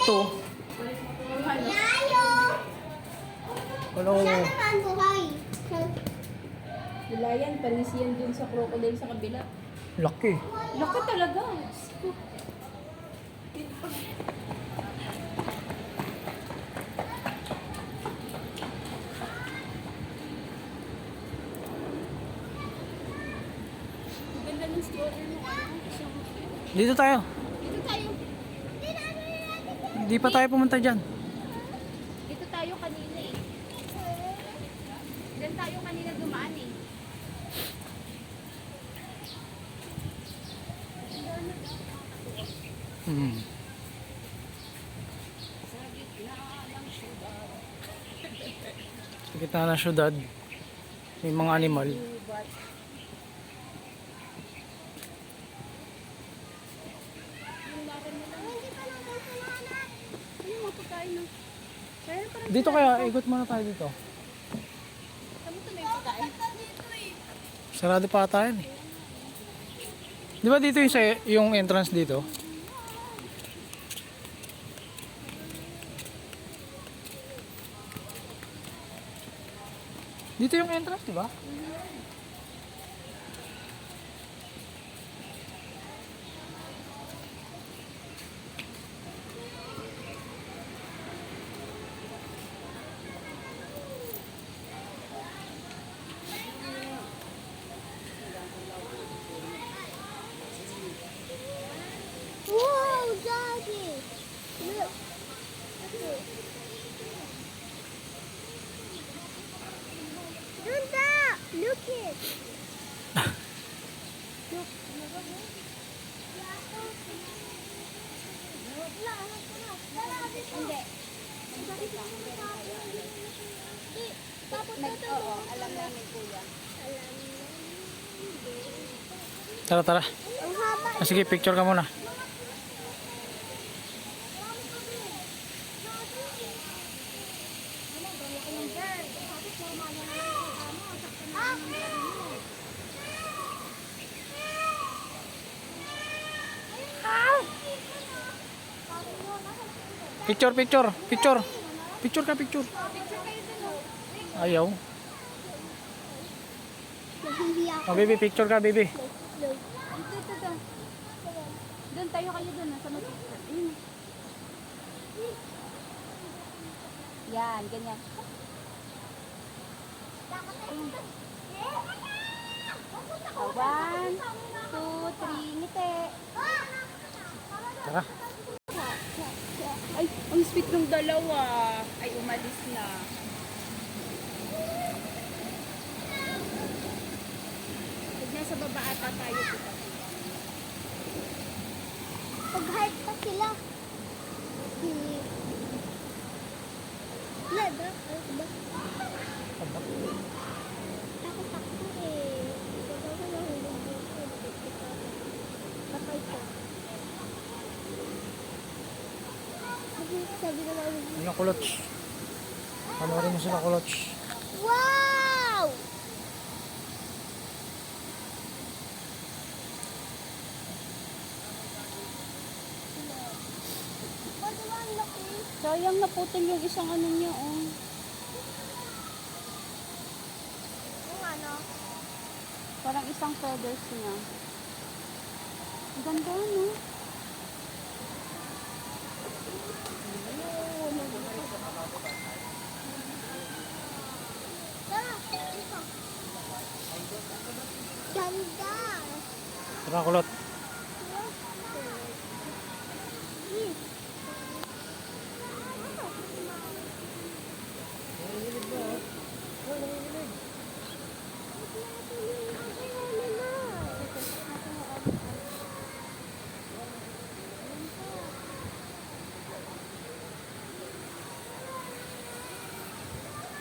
to. Layo! Ano? Siya naman buhay. Wala yan, panis yan dun sa crocodile sa kabila. Laki. Laki talaga. Ganda ng story mo. Dito tayo. Dito tayo. Hindi pa tayo pumunta dyan. Dito tayo kanina eh. Diyan tayo kanina dumaan eh. Hmm. Sa gitna ng syudad, may mga animal. Ano yung mga pagkain no? Sir, parang Dito kaya, ikot muna tayo dito. kami ito may pagkain. Sarado pa ata yan eh. Di ba dito yung entrance dito? Dito yung entrance, di ba? Wow, Daddy! Look. Dunda! Look it! Look. Hindi. Oo, alam namin kuya. Tara, tara. Ang haba. Ah, sige, picture ka muna. Picture, picture, picture. Picture ka, picture. Ayaw. Nahihiya Oh, baby, picture ka, baby. Dito. Doon tayo kayo doon. Nasa mag-picture. Yan, ganyan. One, two, three, ngiti. Tara. Ay, ang sweet ng dalawa. Ay, umalis na. Pag nasa baba ata tayo dito. Pag-heart pa sila. Lada? Ano ba? Takot-takot eh. Patay ko. Sabi na lang. Ano kulots? Panoorin mo sila kulots. Wow! Sayang naputol yung isang ano niya, oh. Yung ano? Parang isang feathers niya. Ang ganda, no? Tara! Ito. Ganda! Tara, kulot.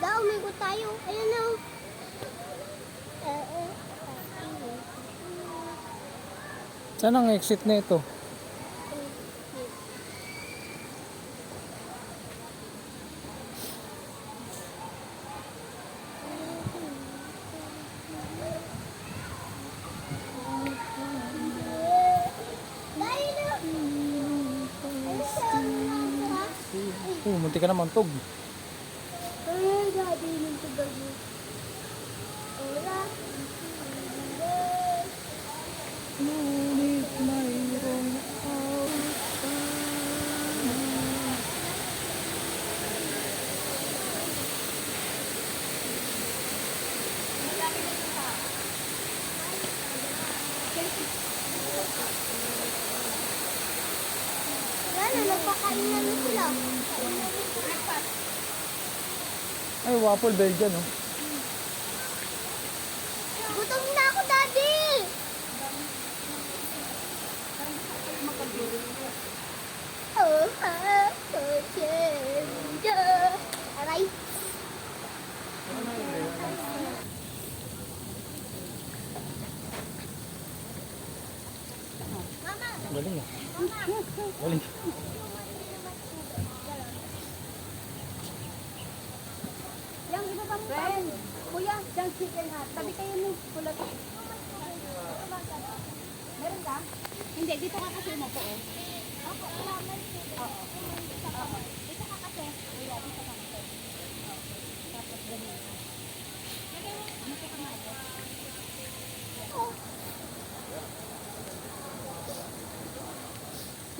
Daw, umigot tayo. Ayun na. Saan ang exit na ito? Munti ka na mantog. Ay, daddy, nito bago. Ora. Ngunit mayroong Wala na, nagpakain na rin sila. Ay, waffle Belgian, no? Gutom na ako, daddy! Oh, aray. Galing, ah. Galing. Yang iba pang friend. Kuya, yung chicken hot. Tabi kayo mo. Kulot. Meron ka? Hindi, dito ka kasi mo po.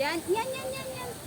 Yan, yan, yan, yan, yan.